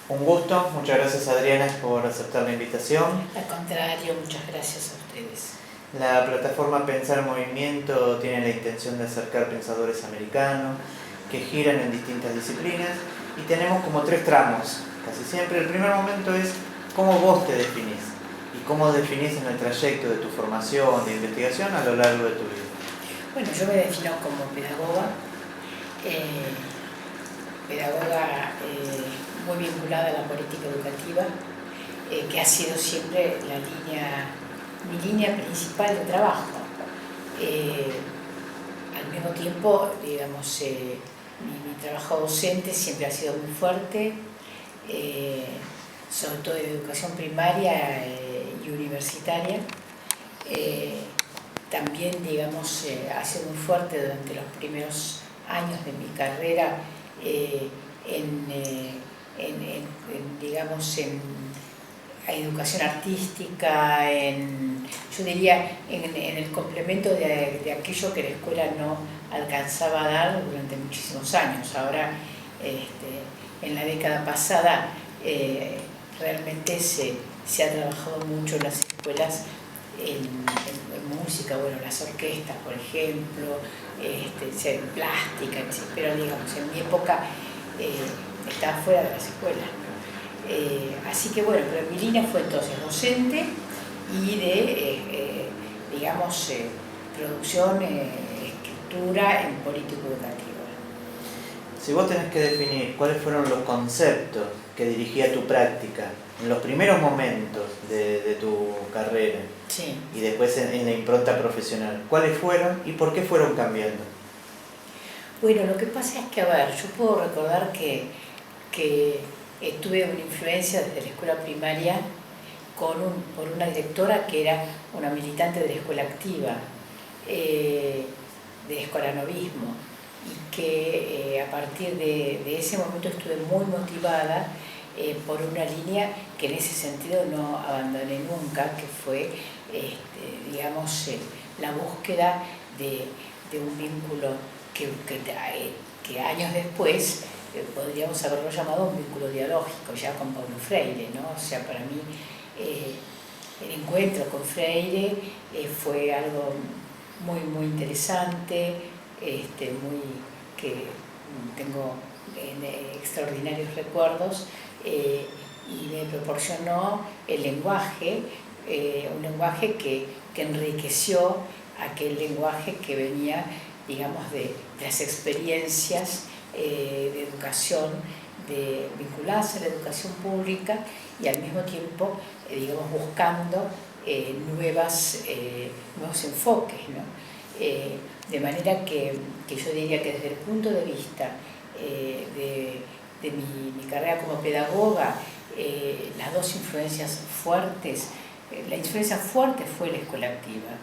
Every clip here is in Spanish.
Un gusto, muchas gracias Adriana por aceptar la invitación. Al contrario, muchas gracias a ustedes. La plataforma Pensar en Movimiento tiene la intención de acercar pensadores americanos que giran en distintas disciplinas y tenemos como 3 tramos. Casi siempre el primer momento es cómo vos te definís y cómo definís en el trayecto de tu formación, de investigación a lo largo de tu vida. Bueno, yo me defino como pedagoga, muy vinculada a la política educativa, que ha sido siempre mi línea principal de trabajo. Al mismo tiempo, digamos, mi trabajo docente siempre ha sido muy fuerte, sobre todo en educación primaria y universitaria. También, digamos, ha sido muy fuerte durante los primeros años de mi carrera digamos, en educación artística, yo diría, en el complemento de aquello que la escuela no alcanzaba a dar durante muchísimos años. Ahora, en la década pasada, realmente se ha trabajado mucho en las escuelas en música, bueno, las orquestas, por ejemplo, en plástica, pero digamos, en mi época estaba fuera de las escuelas, ¿no? Así que bueno, pero mi línea fue entonces docente y de, digamos, producción, escritura en político educativa. Si vos tenés que definir cuáles fueron los conceptos que dirigía tu práctica en los primeros momentos de tu carrera, sí, y después en la impronta profesional, ¿cuáles fueron y por qué fueron cambiando? Bueno, lo que pasa es que, a ver, yo puedo recordar que tuve una influencia desde la escuela primaria por una directora que era una militante de la escuela activa, de escolanovismo, y que a partir de ese momento estuve muy motivada por una línea que en ese sentido no abandoné nunca, que fue, digamos, la búsqueda de un vínculo que años después podríamos haberlo llamado un vínculo dialógico, ya con Paulo Freire, ¿no? O sea, para mí el encuentro con Freire fue algo muy, muy interesante, que tengo extraordinarios recuerdos, y me proporcionó el lenguaje, un lenguaje que enriqueció aquel lenguaje que venía, digamos, de las experiencias de educación vinculadas a la educación pública y al mismo tiempo, digamos, buscando nuevos enfoques, ¿no? De manera que yo diría que desde el punto de vista de mi carrera como pedagoga, las dos influencias fuertes, la influencia fuerte fue la escuela activa,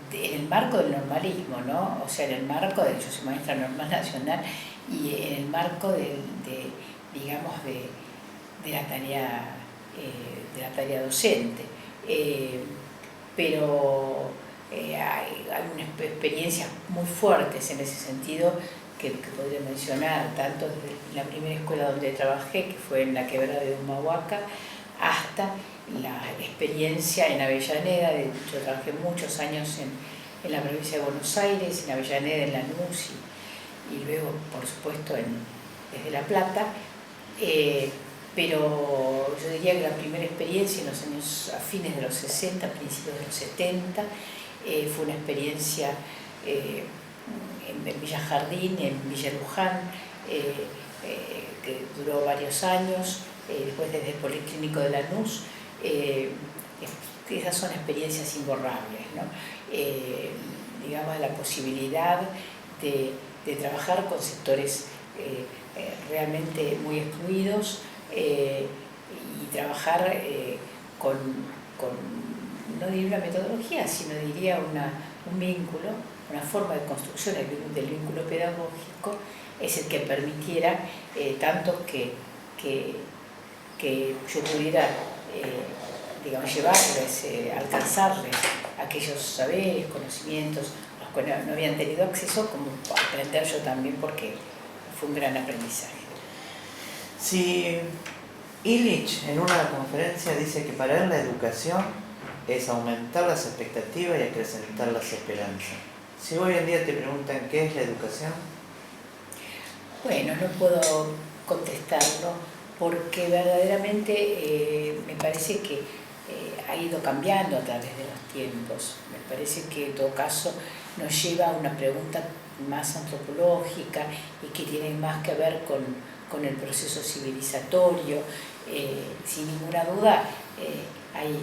en el marco del normalismo, ¿no? O sea, en el marco de, yo soy maestra normal nacional, y en el marco digamos, de la tarea docente. Pero hay unas experiencias muy fuertes en ese sentido que podría mencionar, tanto desde la primera escuela donde trabajé, que fue en la quebrada de Humahuaca, hasta la experiencia en Avellaneda. Yo trabajé muchos años en la provincia de Buenos Aires, en Avellaneda, en Lanús, y luego, por supuesto, desde La Plata. Pero yo diría que la primera experiencia en los años a fines de los 60, principios de los 70, fue una experiencia en Villa Jardín, en Villa Luján, que duró varios años, después desde el Policlínico de Lanús. Esas son experiencias imborrables, ¿no? Digamos, la posibilidad de trabajar con sectores realmente muy excluidos, y trabajar con, no diría una metodología, sino diría un vínculo, una forma de construcción del vínculo pedagógico, es el que permitiera tanto que yo pudiera, digamos, llevarles, alcanzarles aquellos saberes, conocimientos a los cuales no habían tenido acceso, como aprender yo también, porque fue un gran aprendizaje. Si Illich en una conferencia dice que para él la educación es aumentar las expectativas y acrecentar las esperanzas. Si hoy en día te preguntan qué es la educación, bueno, no puedo contestarlo porque verdaderamente me parece que ha ido cambiando a través de los tiempos. Me parece que en todo caso nos lleva a una pregunta más antropológica y que tiene más que ver con el proceso civilizatorio. Sin ninguna duda hay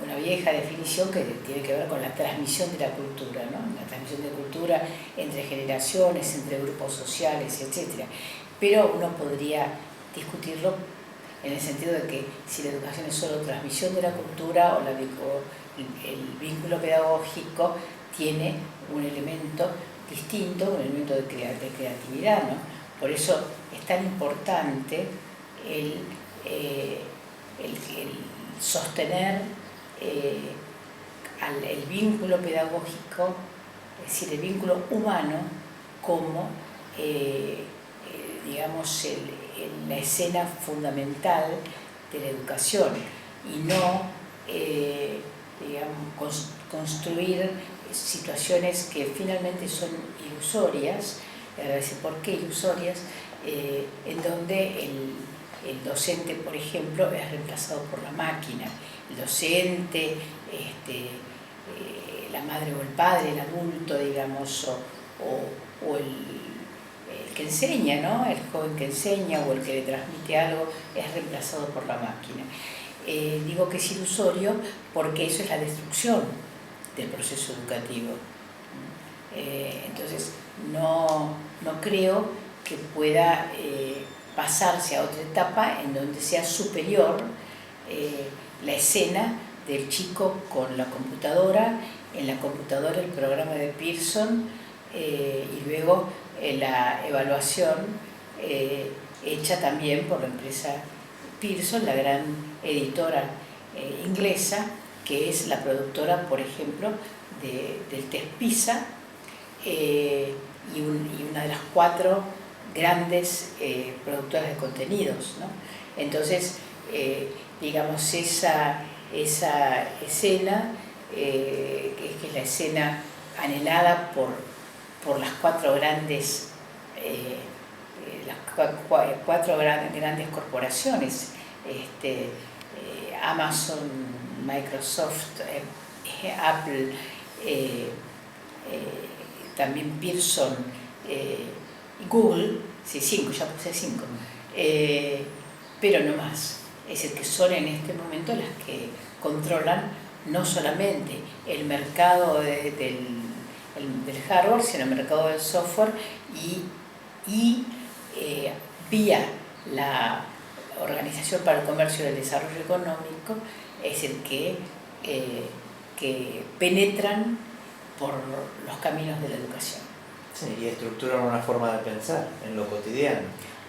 una vieja definición que tiene que ver con la transmisión de la cultura, ¿no? La transmisión de cultura entre generaciones, entre grupos sociales, etc. Pero uno podría discutirlo en el sentido de que si la educación es solo transmisión de la cultura o el vínculo pedagógico tiene un elemento distinto, un elemento de creatividad, ¿no? Por eso es tan importante el sostener el vínculo pedagógico, es decir, el vínculo humano como digamos la escena fundamental de la educación y no digamos, construir situaciones que finalmente son ilusorias. ¿Por qué ilusorias? En donde el docente, por ejemplo, es reemplazado por la máquina. El docente, la madre o el padre, el adulto, digamos, o el que enseña, ¿no? El joven que enseña o el que le transmite algo es reemplazado por la máquina. Digo que es ilusorio porque eso es la destrucción del proceso educativo. Entonces, no creo que pueda pasarse a otra etapa en donde sea superior la escena del chico con la computadora, en la computadora el programa de Pearson y luego la evaluación hecha también por la empresa Pearson, la gran editora inglesa, que es la productora, por ejemplo, del test PISA y una de las 4 grandes productoras de contenidos, ¿no? Entonces, digamos, esa escena, que es la escena anhelada por las 4 grandes grandes corporaciones, Amazon, Microsoft, Apple, también Pearson, Google, sí, 5, ya puse 5, pero no más. Es decir, que son en este momento las que controlan no solamente el mercado del hardware, sino el mercado del software y vía la Organización para el Comercio y el Desarrollo Económico, es decir, que penetran por los caminos de la educación. Sí, y estructuran una forma de pensar en lo cotidiano.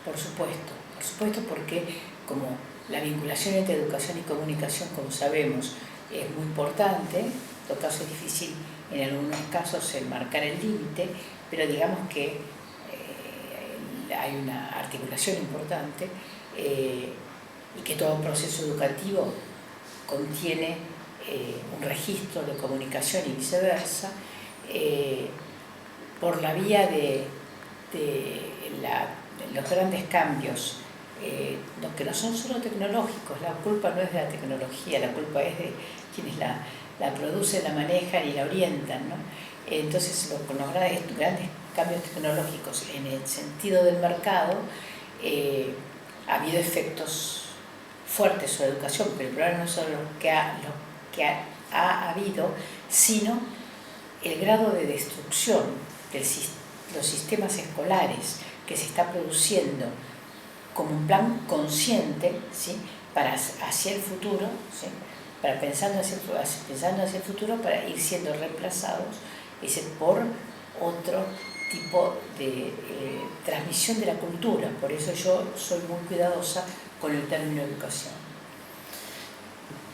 Por supuesto, porque como la vinculación entre educación y comunicación, como sabemos, es muy importante, en todo caso es difícil en algunos casos el marcar el límite, pero digamos que hay una articulación importante y que todo proceso educativo contiene un registro de comunicación y viceversa, por la vía de los grandes cambios, que no son solo tecnológicos. La culpa no es de la tecnología, la culpa es de quienes la producen, la manejan y la orientan, ¿no? Entonces, con los grandes cambios tecnológicos en el sentido del mercado, ha habido efectos fuertes sobre la educación, pero el problema no son los que ha habido, sino el grado de destrucción de los sistemas escolares que se está produciendo como un plan consciente, ¿sí? Hacia el futuro, ¿sí? Pensando hacia el futuro, para ir siendo reemplazados por otro tipo de transmisión de la cultura. Por eso yo soy muy cuidadosa con el término educación.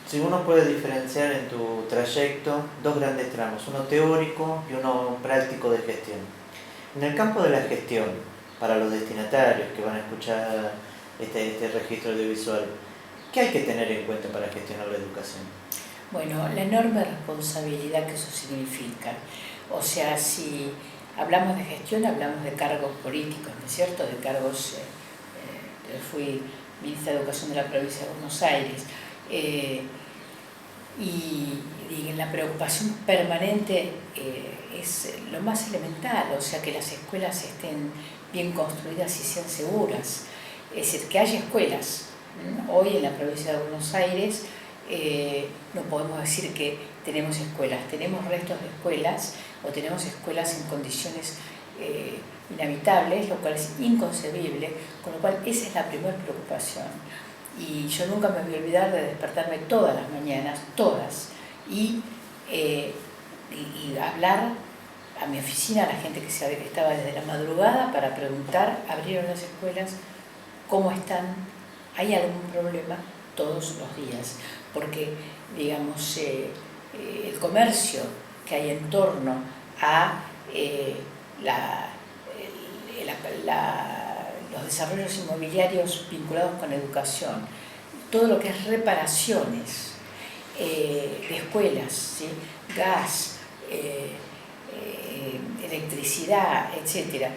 Si uno puede diferenciar en tu trayecto 2 grandes tramos, uno teórico y uno práctico de gestión. En el campo de la gestión, para los destinatarios que van a escuchar este registro audiovisual. ¿Qué hay que tener en cuenta para gestionar la educación? Bueno, la enorme responsabilidad que eso significa. O sea, si hablamos de gestión, hablamos de cargos políticos, ¿no es cierto? De cargos, yo fui ministra de Educación de la provincia de Buenos Aires, y la preocupación permanente es lo más elemental, o sea, que las escuelas estén bien construidas y sean seguras. Es decir, que haya escuelas. Hoy en la provincia de Buenos Aires no podemos decir que tenemos escuelas, tenemos restos de escuelas o tenemos escuelas en condiciones inhabitables, lo cual es inconcebible, con lo cual esa es la primera preocupación. Y yo nunca me voy a olvidar de despertarme todas las mañanas, todas, y hablar a mi oficina, a la gente que estaba desde la madrugada, para preguntar, abrieron las escuelas, ¿cómo están? ¿Hay algún problema? Todos los días, porque digamos el comercio que hay en torno a los desarrollos inmobiliarios vinculados con educación, todo lo que es reparaciones de escuelas, ¿sí? Gas, electricidad, etc.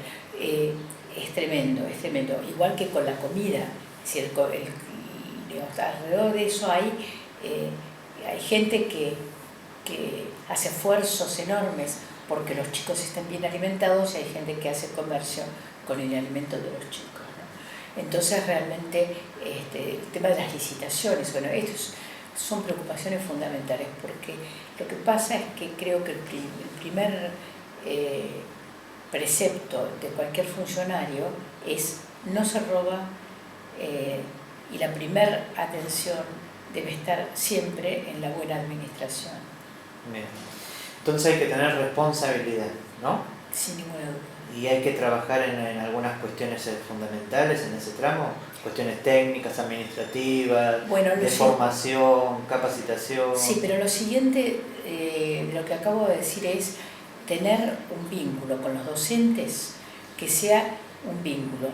Es tremendo, es tremendo. Igual que con la comida, si digamos, alrededor de eso hay gente que hace esfuerzos enormes porque los chicos estén bien alimentados, y hay gente que hace comercio con el alimento de los chicos, ¿no? Entonces realmente el tema de las licitaciones, bueno, estas son preocupaciones fundamentales, porque lo que pasa es que creo que el primer precepto de cualquier funcionario es: no se roba, y la primera atención debe estar siempre en la buena administración. Bien. Entonces hay que tener responsabilidad, ¿no? Sin ninguna duda. Y hay que trabajar en algunas cuestiones fundamentales en ese tramo, cuestiones técnicas, administrativas, bueno, de formación, capacitación. Sí, pero lo siguiente de lo que acabo de decir es tener un vínculo con los docentes que sea un vínculo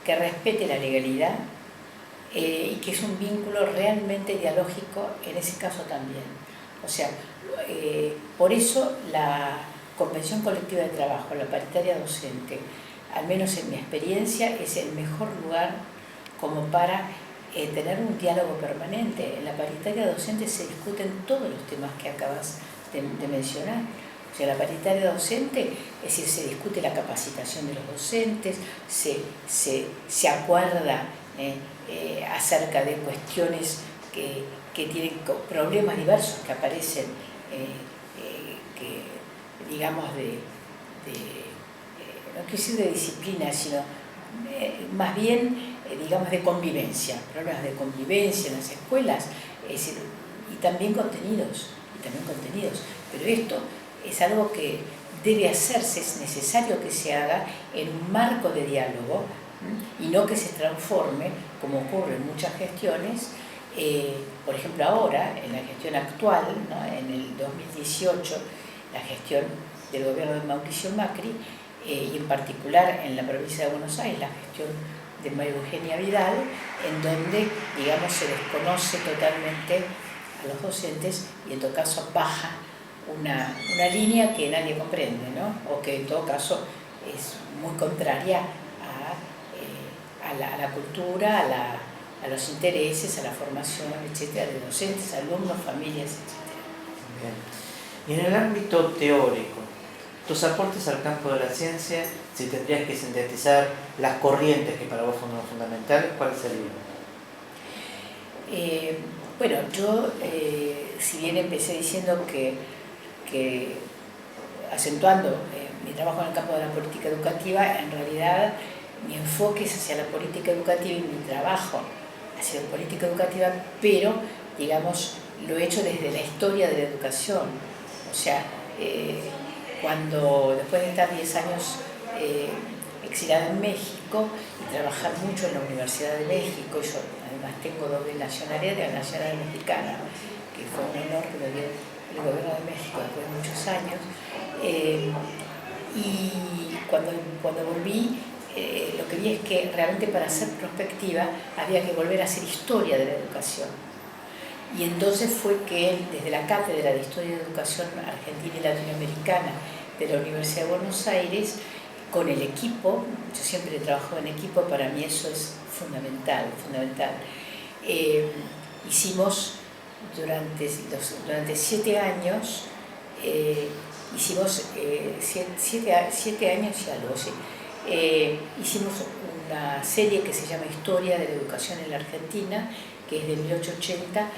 que respete la legalidad, y que es un vínculo realmente dialógico en ese caso también. O sea, por eso la convención colectiva de trabajo, la paritaria docente, al menos en mi experiencia, es el mejor lugar como para tener un diálogo permanente. En la paritaria docente se discuten todos los temas que acabas de mencionar. O sea, la paritaria docente, es decir, se discute la capacitación de los docentes, se acuerda acerca de cuestiones que tienen problemas diversos que aparecen, digamos, no quiero decir de disciplina, sino más bien, digamos, de convivencia, problemas de convivencia en las escuelas, es decir, y también contenidos, pero esto es algo que debe hacerse, es necesario que se haga en un marco de diálogo, y no que se transforme, como ocurre en muchas gestiones. Por ejemplo, ahora, en la gestión actual, ¿no? En el 2018, la gestión del gobierno de Mauricio Macri, y en particular en la provincia de Buenos Aires, la gestión de María Eugenia Vidal, en donde, digamos, se desconoce totalmente a los docentes, y en todo caso baja una línea que nadie comprende, ¿no? O que en todo caso es muy contraria a la cultura, a los intereses, a la formación, etcétera, de docentes, alumnos, familias, etcétera. Bien. Y en el ámbito teórico, tus aportes al campo de la ciencia, si tendrías que sintetizar las corrientes que para vos fueron fundamentales, ¿cuáles serían? Bueno, yo, si bien empecé diciendo que acentuando mi trabajo en el campo de la política educativa, en realidad mi enfoque es hacia la política educativa, y mi trabajo hacia la política educativa, pero, digamos, lo he hecho desde la historia de la educación. O sea, cuando después de estar 10 años exilada en México y trabajar mucho en la Universidad de México, yo además tengo doble nacionalidad, de la nacionalidad mexicana, que fue un honor que me dio el gobierno de México después de muchos años, y cuando volví, lo que vi es que realmente para hacer prospectiva había que volver a hacer historia de la educación. Y entonces fue que él, desde la Cátedra de Historia de Educación Argentina y Latinoamericana de la Universidad de Buenos Aires, con el equipo, yo siempre he trabajado en equipo, para mí eso es fundamental, fundamental. Hicimos durante 7 años, hicimos 7 años y algo, sí. Hicimos una serie que se llama Historia de la Educación en la Argentina, que es de 1880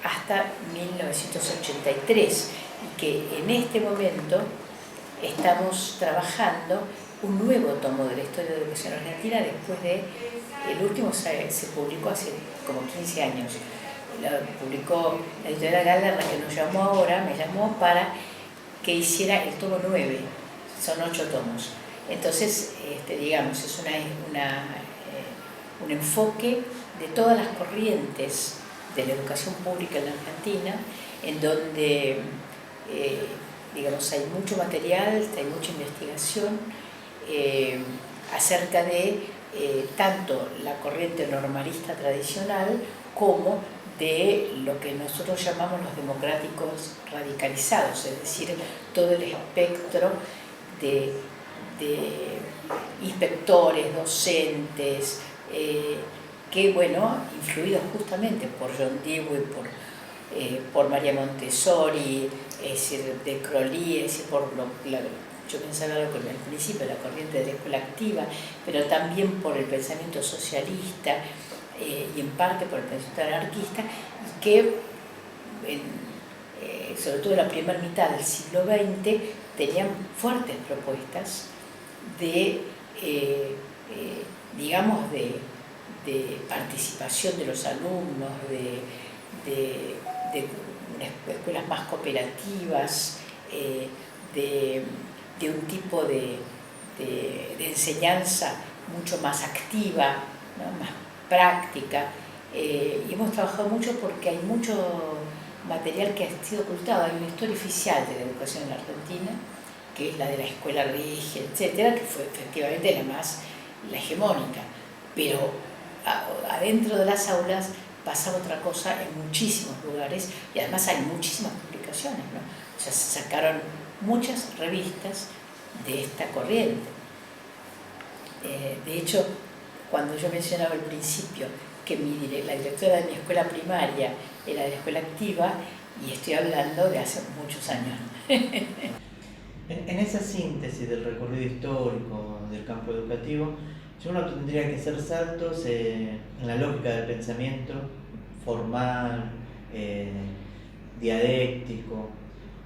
hasta 1983, y que en este momento estamos trabajando un nuevo tomo de la Historia de la Educación Argentina, después de, el último se publicó hace como 15 años. Lo publicó la editorial Gala, la que nos llamó ahora, me llamó para que hiciera el tomo 9, son 8 tomos. Entonces, digamos, es un enfoque de todas las corrientes de la educación pública en la Argentina, en donde digamos, hay mucho material, hay mucha investigación acerca de tanto la corriente normalista tradicional como de lo que nosotros llamamos los democráticos radicalizados, es decir, todo el espectro de inspectores, docentes, que, bueno, influidos justamente por John Dewey, por María Montessori, es decir, de Crowley, es decir, yo pensaba algo con el principio, la corriente de la escuela activa, pero también por el pensamiento socialista y en parte por el pensamiento anarquista, y que sobre todo en la primera mitad del siglo XX tenían fuertes propuestas de, digamos, de participación de los alumnos, de escuelas más cooperativas, de un tipo de enseñanza mucho más activa, ¿no? Más práctica. Y hemos trabajado mucho porque hay mucho material que ha sido ocultado. Hay una historia oficial de la educación en la Argentina, que es la de la escuela regia, etcétera, que fue efectivamente la hegemónica. Pero adentro de las aulas pasaba otra cosa en muchísimos lugares, y además hay muchísimas publicaciones, ¿no? O sea, se sacaron muchas revistas de esta corriente. De hecho, cuando yo mencionaba al principio que la directora de mi escuela primaria era de la escuela activa, y estoy hablando de hace muchos años. En esa síntesis del recorrido histórico del campo educativo, si uno tendría que hacer saltos en la lógica del pensamiento formal, dialéctico,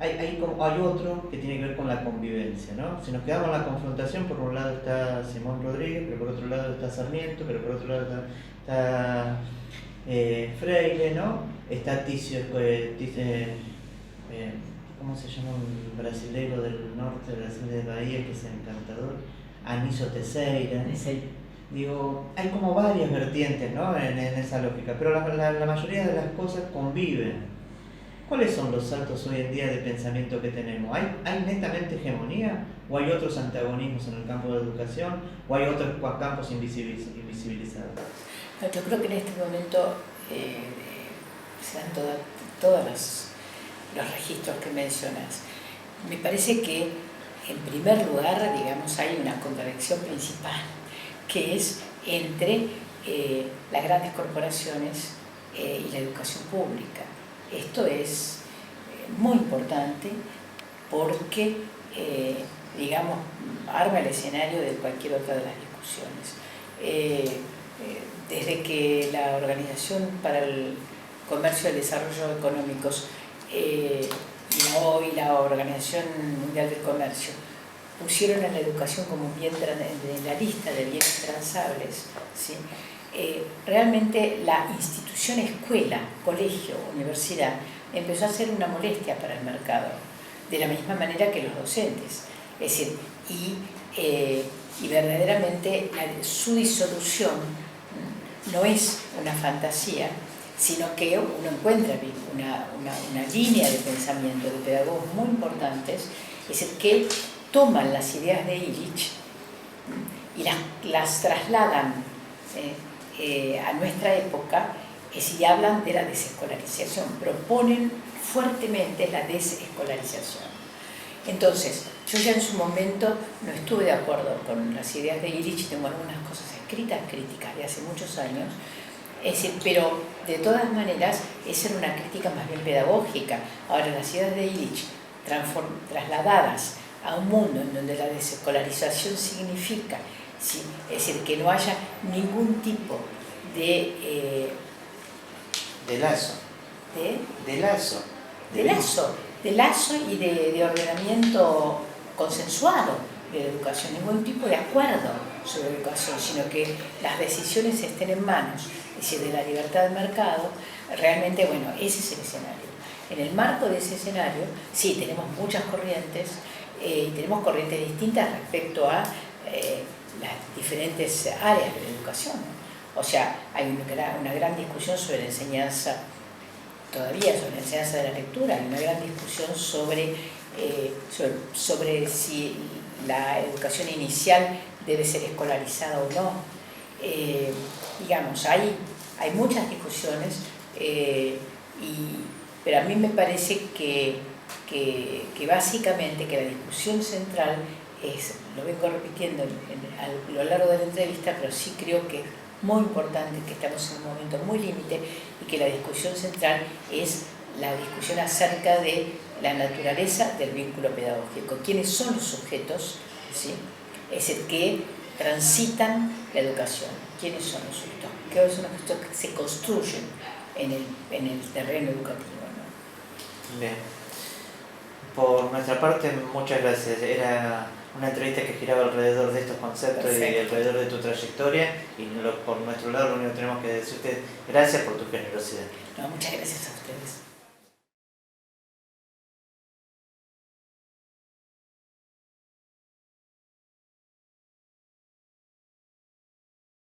hay otro que tiene que ver con la convivencia, ¿no? Si nos quedamos en la confrontación, por un lado está Simón Rodríguez, pero por otro lado está Sarmiento, pero por otro lado está Freire, ¿no? Está Ticio, ¿cómo se llama un brasileiro del norte de Brasil, de Bahía, que es encantador? Anísio Teixeira. Digo, hay como varias vertientes, ¿no? en esa lógica, pero la mayoría de las cosas conviven. ¿Cuáles son los saltos hoy en día de pensamiento que tenemos? ¿Hay netamente hegemonía? ¿O hay otros antagonismos en el campo de la educación? ¿O hay otros campos invisibilizados? Yo creo que en este momento se dan todos los registros que mencionas. Me parece que, en primer lugar, digamos, hay una contradicción principal, que es entre las grandes corporaciones y la educación pública. Esto es muy importante porque, digamos, arma el escenario de cualquier otra de las discusiones. Desde que la Organización para el Comercio y el Desarrollo Económicos y hoy la Organización Mundial del Comercio pusieron a la educación como un bien en la lista de bienes transables, ¿sí? Realmente la institución escuela, colegio, universidad empezó a ser una molestia para el mercado, de la misma manera que los docentes. Es decir, y verdaderamente su disolución no es una fantasía, sino que uno encuentra una línea de pensamiento de pedagogos muy importantes, es decir, que toman las ideas de Illich y las trasladan a nuestra época y hablan de la desescolarización, proponen fuertemente la desescolarización. Entonces, yo ya en su momento no estuve de acuerdo con las ideas de Illich, tengo algunas cosas escritas, críticas de hace muchos años, pero de todas maneras esa era una crítica más bien pedagógica. Ahora, las ideas de Illich trasladadas a un mundo en donde la desescolarización significa, ¿sí?, es decir, que no haya ningún tipo de lazo y de ordenamiento consensuado de la educación, ningún tipo de acuerdo sobre la educación, sino que las decisiones estén en manos, es decir, de la libertad del mercado. Realmente, bueno, ese es el escenario. En el marco de ese escenario, sí, tenemos muchas corrientes, y tenemos corrientes distintas respecto a las diferentes áreas de la educación, ¿no? O sea, hay una gran discusión sobre la enseñanza, todavía sobre la enseñanza de la lectura, hay una gran discusión sobre si la educación inicial debe ser escolarizada o no. Digamos, hay muchas discusiones, pero a mí me parece que básicamente que la discusión central es, lo vengo repitiendo a lo largo de la entrevista, pero sí creo que es muy importante, que estamos en un momento muy límite y que la discusión central es la discusión acerca de la naturaleza del vínculo pedagógico, quiénes son los sujetos, ¿sí?, es el que transitan la educación, quiénes son los sujetos, qué son los sujetos que se construyen en el terreno educativo, ¿no? Bien. Por nuestra parte, muchas gracias. Era una entrevista que giraba alrededor de estos conceptos. Perfecto. Y alrededor de tu trayectoria, y por nuestro lado lo único que tenemos que decirte gracias por tu generosidad. No, muchas gracias a ustedes.